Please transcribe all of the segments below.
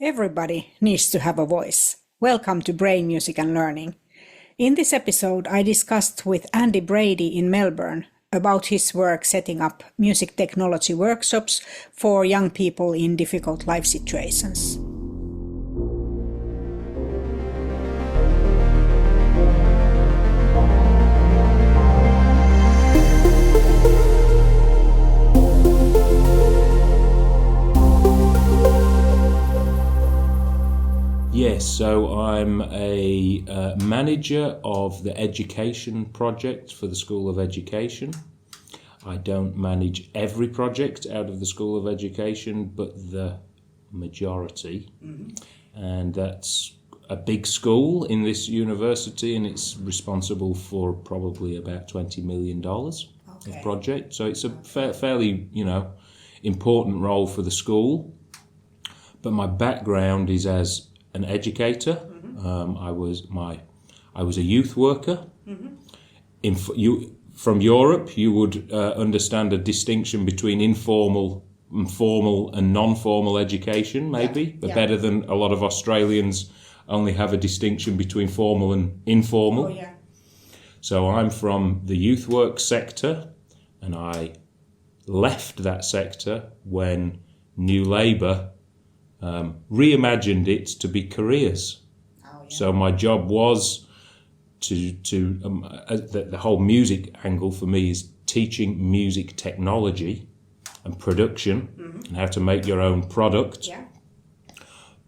Everybody needs to have a voice. Welcome to Brain Music and Learning. In this episode, I discussed with Andy Brady in Melbourne about his work setting up music technology workshops for young people in difficult life situations. Yes, so I'm a manager of the education project for the School of Education. I don't manage every project out of the School of Education, but the majority. And that's a big school in this university, and it's responsible for probably about $20 million of project. So it's a fairly, important role for the school. But my background is as an educator. I was a youth worker. From Europe, you would understand a distinction between informal and formal and non-formal education, maybe. But better than a lot of Australians only have a distinction between formal and informal. So I'm from the youth work sector, and I left that sector when New Labour reimagined it to be careers. So my job was the whole music angle for me is teaching music technology and production and how to make your own product.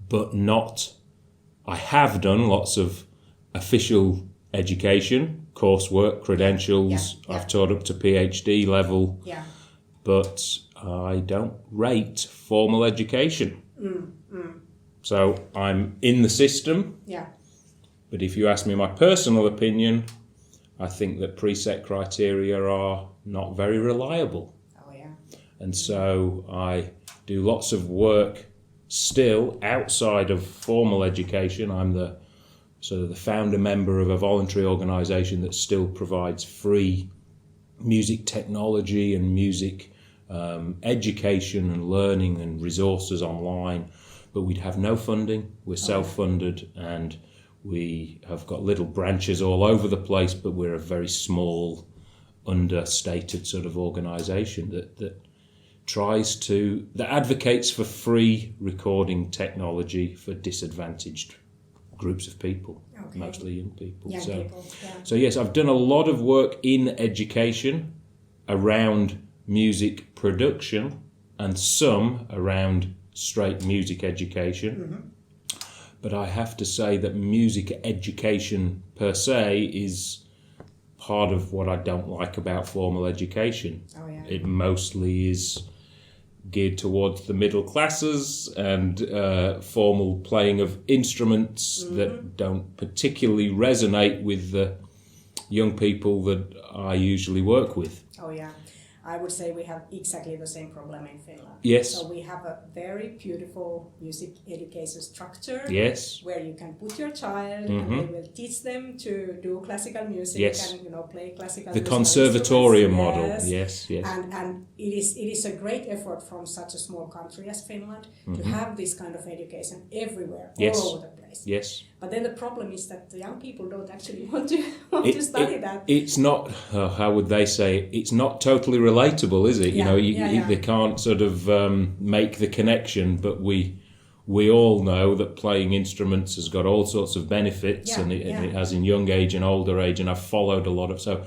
But I have done lots of official education, coursework, credentials. I've taught up to PhD level, but I don't rate formal education. So I'm in the system. But if you ask me my personal opinion, I think that preset criteria are not very reliable. And so I do lots of work still outside of formal education. I'm the founder member of a voluntary organisation that still provides free music technology and music education and learning and resources online, but we'd have no funding. We're self-funded, and we have got little branches all over the place, but we're a very small, understated sort of organisation that advocates for free recording technology for disadvantaged groups of people, mostly young people. So yes, I've done a lot of work in education around music production and some around straight music education. But I have to say that music education per se is part of what I don't like about formal education. It mostly is geared towards the middle classes and formal playing of instruments that don't particularly resonate with the young people that I usually work with. I would say we have exactly the same problem in Finland. Yes. So we have a very beautiful music education structure. Yes. Where you can put your child and they will teach them to do classical music and play classical music. The conservatorium model. Yes. And it is a great effort from such a small country as Finland to have this kind of education everywhere, all over the place. Yes. But then the problem is that the young people don't actually want to study that. It's not, how would they say it? It's not totally relatable, is it? They can't sort of make the connection, but we all know that playing instruments has got all sorts of benefits, and it has in young age and older age, and I've followed a lot of... So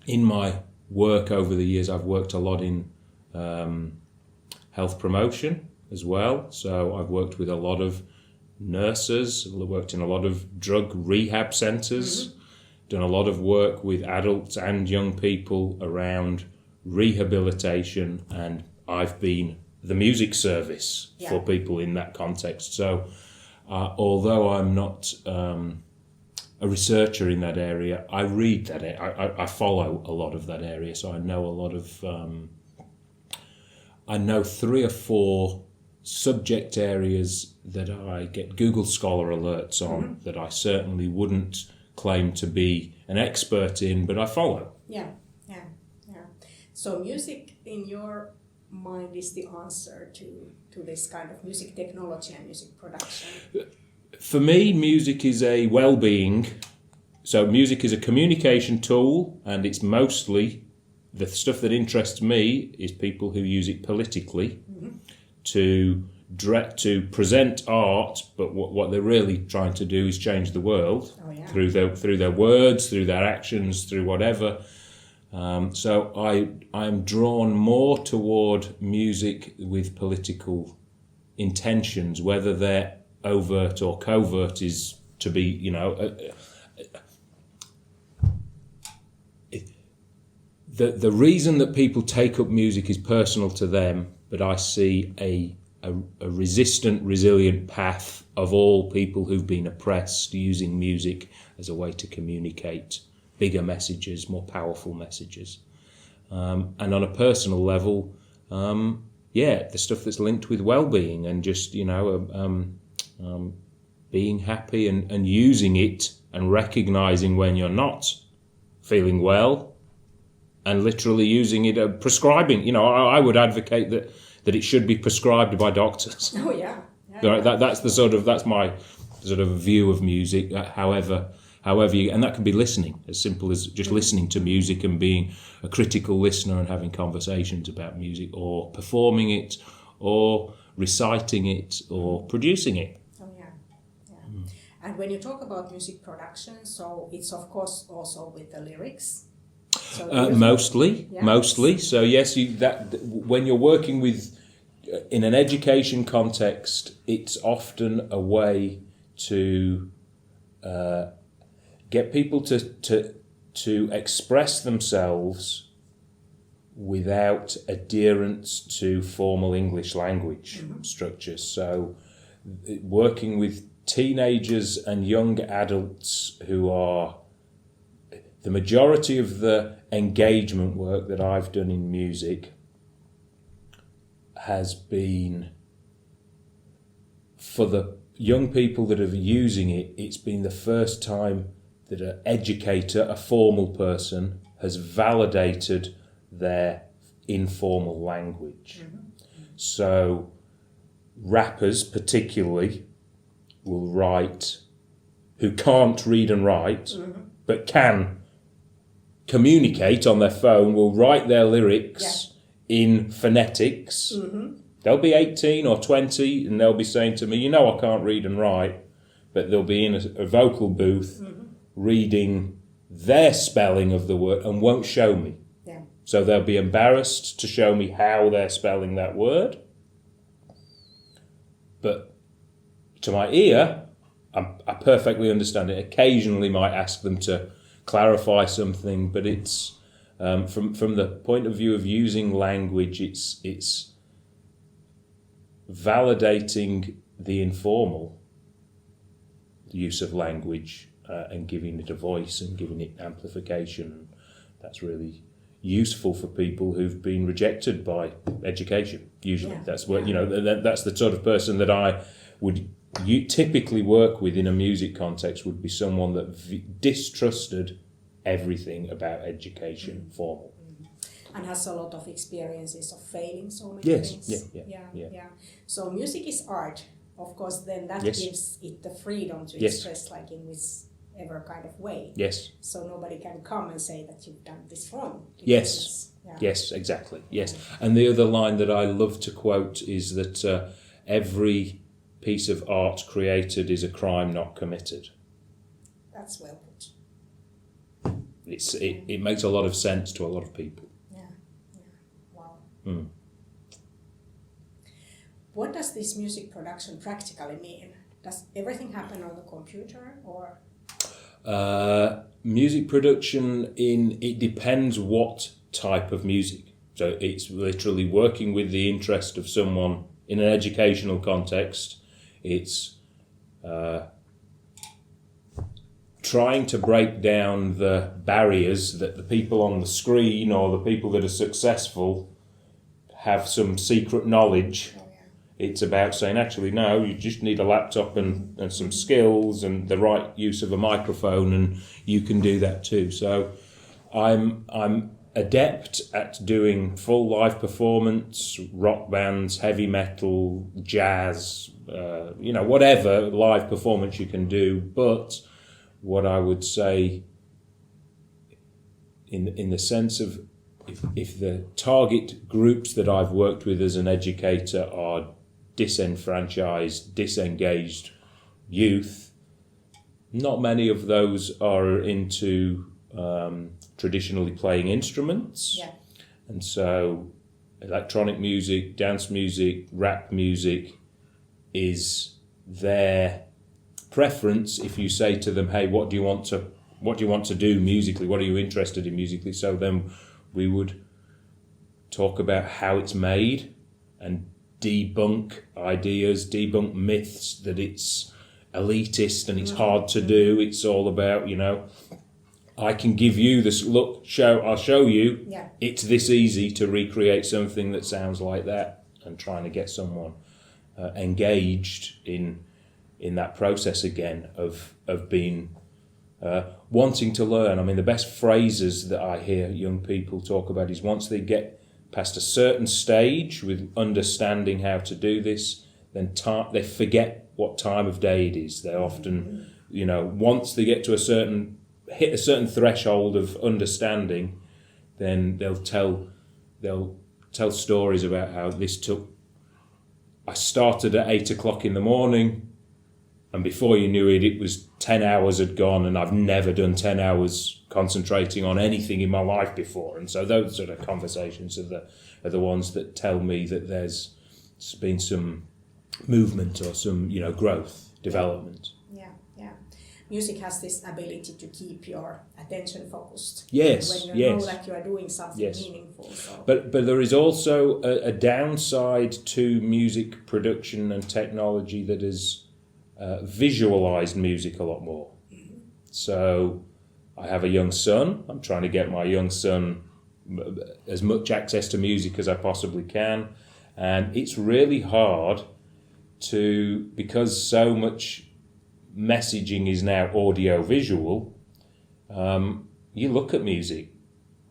in my work over the years, I've worked a lot in health promotion as well. So I've worked with a lot of nurses, worked in a lot of drug rehab centres, done a lot of work with adults and young people around rehabilitation, and I've been the music service for people in that context. So although I'm not a researcher in that area, I read that, I follow a lot of that area, so I know a lot of, I know 3 or 4 subject areas that I get Google Scholar alerts on that I certainly wouldn't claim to be an expert in, but I follow. So music in your mind is the answer to this kind of music technology and music production? For me, music is a well-being. So music is a communication tool, and it's mostly the stuff that interests me is people who use it politically to present art, but what they're really trying to do is change the world through their words, through their actions, through whatever. So I'm drawn more toward music with political intentions, whether they're overt or covert is to be, the reason that people take up music is personal to them, but I see a resistant, resilient path of all people who've been oppressed using music as a way to communicate bigger messages, more powerful messages. And on a personal level, the stuff that's linked with well-being and just, being happy and using it and recognising when you're not feeling well and literally using it, prescribing. I would advocate that it should be prescribed by doctors. Oh yeah. Right, that's my sort of view of music. However you, and that can be listening, as simple as just listening to music and being a critical listener and having conversations about music, or performing it, or reciting it, or producing it. Oh yeah. And when you talk about music production, so it's of course also with the lyrics. So mostly. So yes, when you're working with in an education context, it's often a way to get people to express themselves without adherence to formal English language structures. So working with teenagers and young adults who are the majority of the engagement work that I've done in music has been for the young people that are using it. It's been the first time that an educator, a formal person, has validated their informal language. So rappers particularly will write, who can't read and write, but can communicate on their phone, will write their lyrics in phonetics. They'll be 18 or 20 and they'll be saying to me, I can't read and write, but they'll be in a vocal booth reading their spelling of the word and won't show me. So they'll be embarrassed to show me how they're spelling that word. But to my ear, I perfectly understand it. Occasionally might ask them to clarify something, but it's from the point of view of using language, it's validating the informal use of language and giving it a voice and giving it amplification. That's really useful for people who've been rejected by education. Usually, that's what that's the sort of person that I would typically work with in a music context. Would be someone that distrusted everything about education, formal, and has a lot of experiences of failing so many things. Yeah. So music is art, of course. Then that gives it the freedom to express, like in whichever kind of way. Yes. So nobody can come and say that you've done this wrong. Yes. Yes, exactly. Yes. And the other line that I love to quote is that every piece of art created is a crime not committed. That's well put. It makes a lot of sense to a lot of people. Wow. What does this music production practically mean? Does everything happen on the computer or? Music production it depends what type of music. So it's literally working with the interest of someone in an educational context. It's trying to break down the barriers that the people on the screen or the people that are successful have some secret knowledge. It's about saying, actually, no, you just need a laptop and some skills and the right use of a microphone, and you can do that too. So I'm adept at doing full live performance, rock bands, heavy metal, jazz, whatever live performance you can do. But what I would say, in the sense of if the target groups that I've worked with as an educator are disenfranchised, disengaged youth, not many of those are into traditionally playing instruments. Yeah. And so electronic music, dance music, rap music is their preference. If you say to them, hey, what do you want to do musically? What are you interested in musically? So then we would talk about how it's made and debunk ideas, debunk myths that it's elitist and it's hard to do. It's all about, I can give you this I'll show you. Yeah. It's this easy to recreate something that sounds like that, and trying to get someone engaged in that process again of being wanting to learn. I mean, the best phrases that I hear young people talk about is once they get past a certain stage with understanding how to do this, then they forget what time of day it is. They often, once they get to hit a certain threshold of understanding, then they'll tell stories about how I started at 8 o'clock in the morning, and before you knew it, it was 10 hours had gone, and I've never done 10 hours concentrating on anything in my life before. And so those sort of conversations are the ones that tell me that there's been some movement or some, growth, development. Yeah. Music has this ability to keep your attention focused. Yes, when you know that you are doing something meaningful. So. But there is also a downside to music production and technology that has visualized music a lot more. Mm-hmm. So I have a young son. I'm trying to get my young son as much access to music as I possibly can. And it's really hard because so much messaging is now audio visual, you look at music.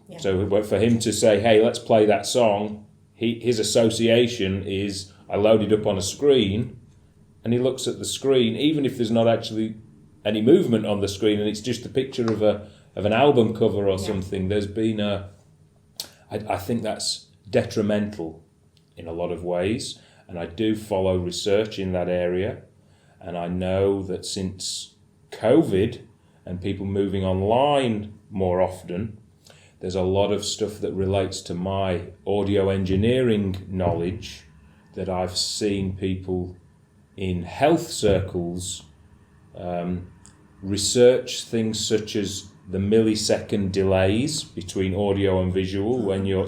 Yeah. So for him to say, hey, let's play that song, his association is I load it up on a screen, and he looks at the screen, even if there's not actually any movement on the screen and it's just a picture of an album cover or something. There's been I think that's detrimental in a lot of ways, and I do follow research in that area. And I know that since COVID and people moving online more often, there's a lot of stuff that relates to my audio engineering knowledge that I've seen people in health circles research things such as the millisecond delays between audio and visual when you're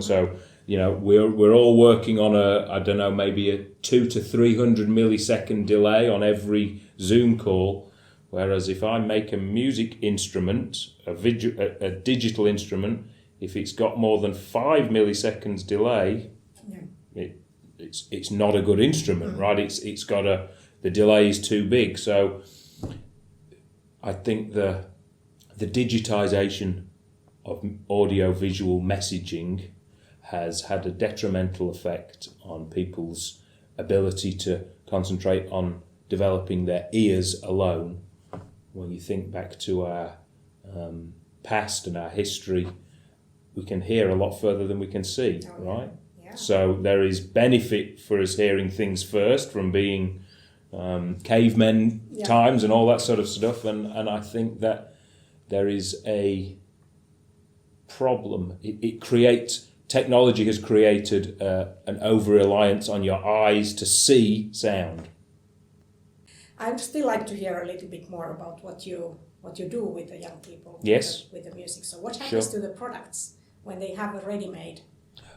we're all working on maybe a 200 to 300 millisecond delay on every Zoom call, whereas if I make a music instrument, a digital instrument, if it's got more than 5 milliseconds delay, it's not a good instrument, right? It's got the delay is too big. So I think the digitization of audio visual messaging has had a detrimental effect on people's ability to concentrate on developing their ears alone. When you think back to our past and our history, we can hear a lot further than we can see, right? Yeah. So there is benefit for us hearing things first from being cavemen times and all that sort of stuff, and I think that there is a problem. It creates... Technology has created an over-reliance on your eyes to see sound. I would still like to hear a little bit more about what you do with the young people. Yes. With the music. So what happens to the products when they have a ready-made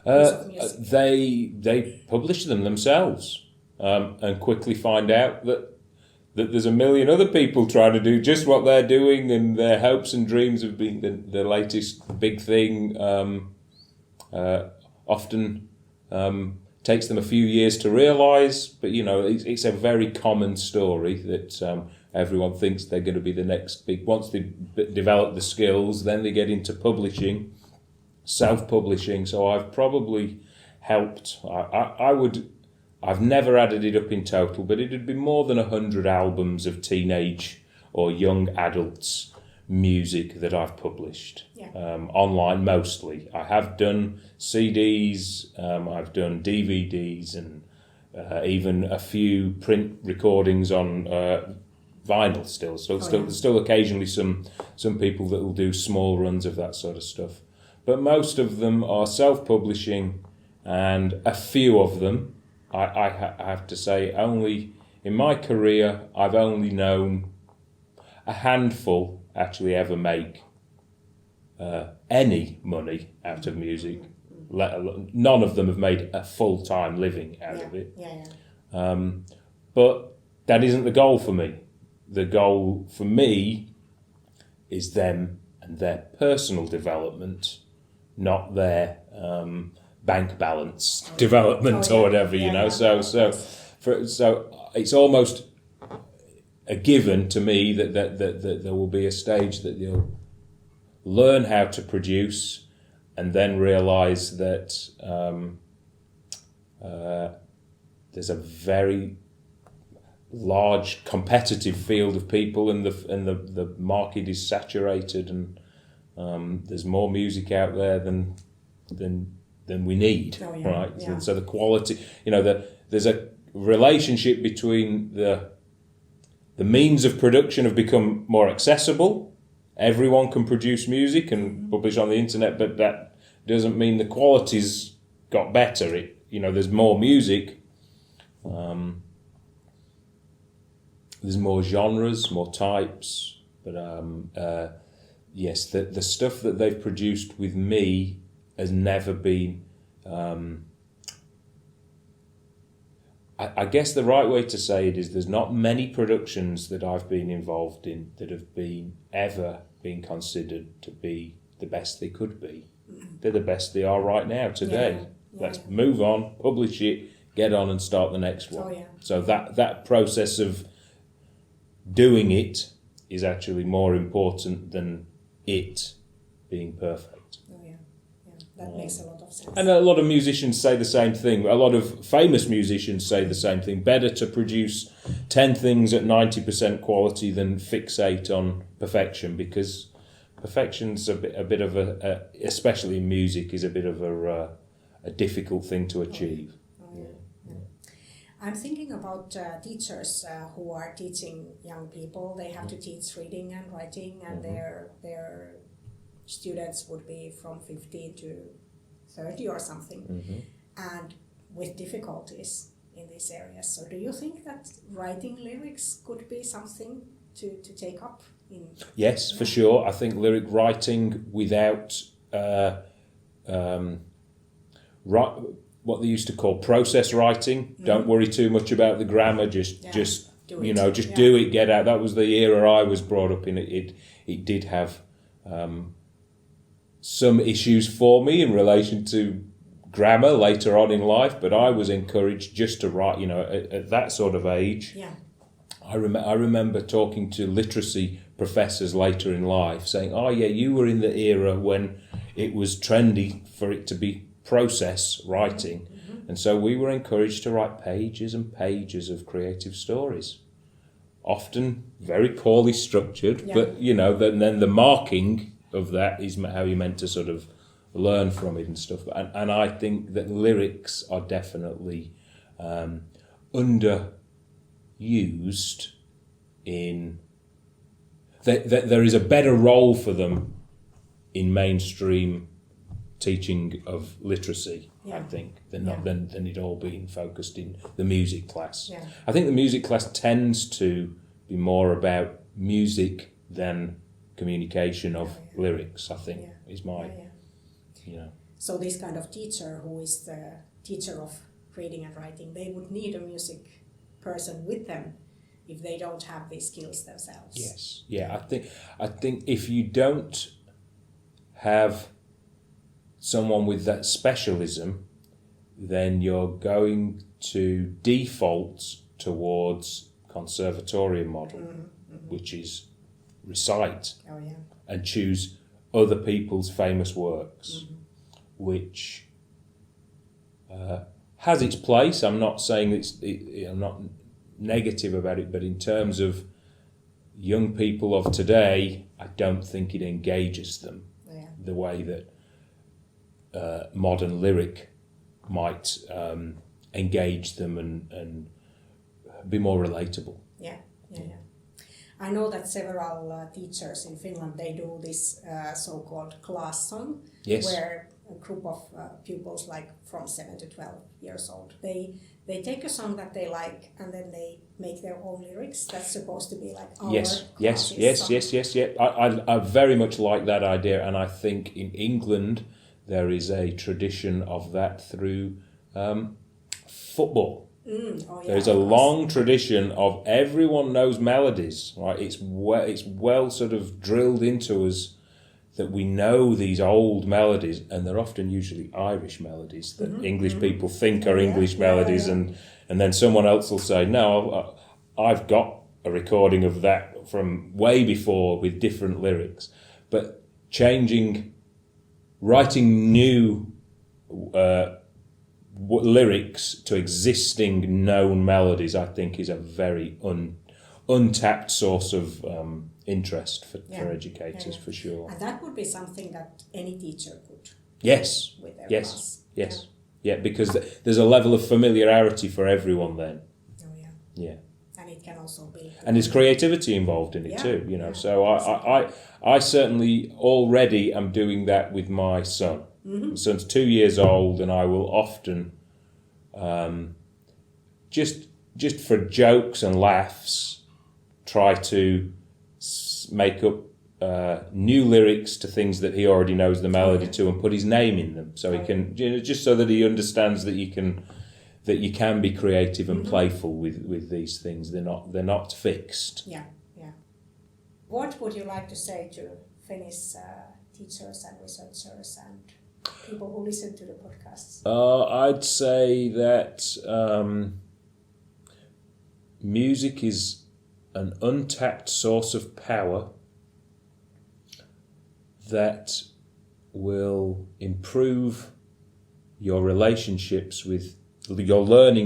piece of music? They publish them themselves and quickly find out that there's a million other people trying to do just what they're doing, and their hopes and dreams of being the latest big thing. Often takes them a few years to realise, but it's a very common story that everyone thinks they're going to be the next big. Once they develop the skills, then they get into publishing, self-publishing, so I've probably helped. I've never added it up in total, but it'd be more than 100 albums of teenage or young adults music that I've published. Online mostly. I have done CDs, I've done DVDs, and even a few print recordings on vinyl still. Still occasionally some people that will do small runs of that sort of stuff. But most of them are self-publishing, and a few of them, I have to say, only in my career, I've only known a handful actually ever make any money out of music. Let alone, none of them have made a full-time living out of it. But that isn't the goal for me. The goal for me is them and their personal development, not their bank balance development or whatever, you know. So it's almost a given to me that there will be a stage that you'll learn how to produce, and then realise that there's a very large competitive field of people, and the market is saturated, and there's more music out there than we need, right? Yeah. So the quality, there's a relationship between the means of production have become more accessible. Everyone can produce music and publish on the internet, but that doesn't mean the quality's got better. There's more music. There's more genres, more types, but yes, the stuff that they've produced with me has never been. I guess the right way to say it is there's not many productions that I've been involved in that have ever been considered to be the best they could be. They're the best they are right now today. Let's move on, publish it, get on and start the next one. So that process of doing it is actually more important than it being perfect. That makes a lot of sense. And a lot of musicians say the same thing. A lot of famous musicians say the same thing. Better to produce 10 things at 90% quality than fixate on perfection, because perfection's a bit of especially in music, is a bit of a difficult thing to achieve. I'm thinking about teachers who are teaching young people. They have to teach reading and writing, and their students would be from 15 to 30 or something, and with difficulties in these areas. So do you think that writing lyrics could be something to take up? Yes, for sure. I think lyric writing without what they used to call process writing. Don't worry too much about the grammar. Just do it, get out. That was the era I was brought up in. It did have some issues for me in relation to grammar later on in life, but I was encouraged just to write. At that sort of age. Yeah. I remember talking to literacy professors later in life, saying, "Oh yeah, you were in the era when it was trendy for it to be process writing, and so we were encouraged to write pages and pages of creative stories, often very poorly structured, but then the marking of that is how you're meant to sort of learn from it and stuff. And I think that lyrics are definitely underused in that there is a better role for them in mainstream teaching of literacy, I think, than it all being focused in the music class. Yeah. I think the music class tends to be more about music than communication of lyrics, I think, is my, So this kind of teacher who is the teacher of reading and writing, they would need a music person with them if they don't have these skills themselves. Yes, I think if you don't have someone with that specialism, then you're going to default towards conservatorium model, which is recite and choose other people's famous works. which has its place. I'm not saying I'm not negative about it, but in terms of young people of today, I don't think it engages them the way that modern lyric might engage them and be more relatable. Yeah. I know that several teachers in Finland, they do this so-called class song, where a group of pupils, like from 7 to 12 years old, they take a song that they like and then they make their own lyrics. That's supposed to be like our Yes. I very much like that idea, and I think in England there is a tradition of that through football. There's a long tradition of everyone knows melodies, right? It's well sort of drilled into us that we know these old melodies, and they're often usually Irish melodies that English people think are English melodies, and then someone else will say, no, I've got a recording of that from way before with different lyrics. But writing new lyrics to existing known melodies, I think, is a very untapped source of interest for educators, for sure. And that would be something that any teacher could with their class. Yeah, because there's a level of familiarity for everyone then. Yeah. And it can also be... And there's creativity involved in it too, you know. So I certainly already am doing that with my son. My son's 2 years old, and I will often, just for jokes and laughs, try to make up new lyrics to things that he already knows the melody to, and put his name in them, so he can, just so that he understands that you can be creative and playful with these things. They're not fixed. Yeah. What would you like to say to Finnish teachers and researchers and people who listen to the podcasts? I'd say that music is an untapped source of power that will improve your learning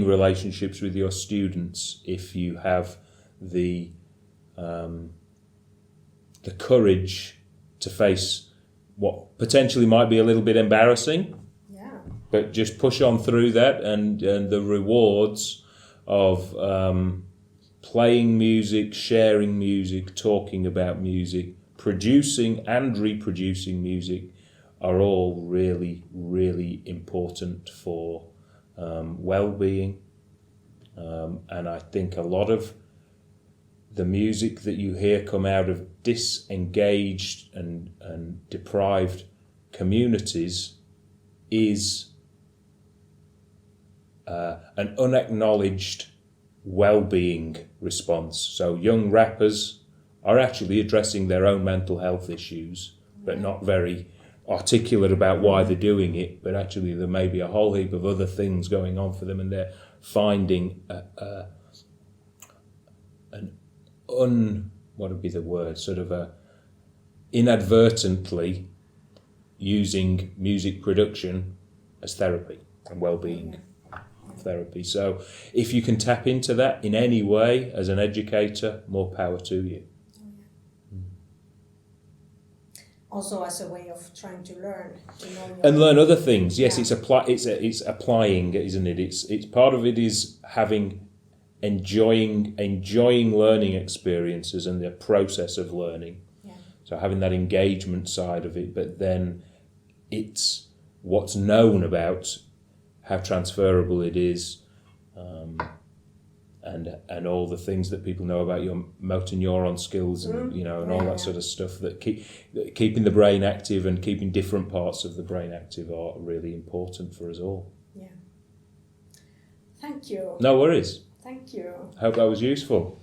relationships with your students if you have the courage to face what potentially might be a little bit embarrassing, but just push on through that, and the rewards of playing music, sharing music, talking about music, producing and reproducing music are all really, really important for well-being. And I think a lot of the music that you hear come out of disengaged and deprived communities is an unacknowledged well-being response. So young rappers are actually addressing their own mental health issues, but not very articulate about why they're doing it, but actually there may be a whole heap of other things going on for them, and they're finding inadvertently using music production as therapy and well-being therapy. So if you can tap into that in any way as an educator, more power to you. Also as a way of trying to learn. And learn other things. Yes, it's applying, isn't it? It's part of it is enjoying learning experiences and the process of learning. Yeah. So having that engagement side of it, but then it's what's known about how transferable it is, and all the things that people know about your motor neuron skills, and and all that sort of stuff that keeping the brain active and keeping different parts of the brain active are really important for us all. Yeah. Thank you. No worries. Thank you. Hope that was useful.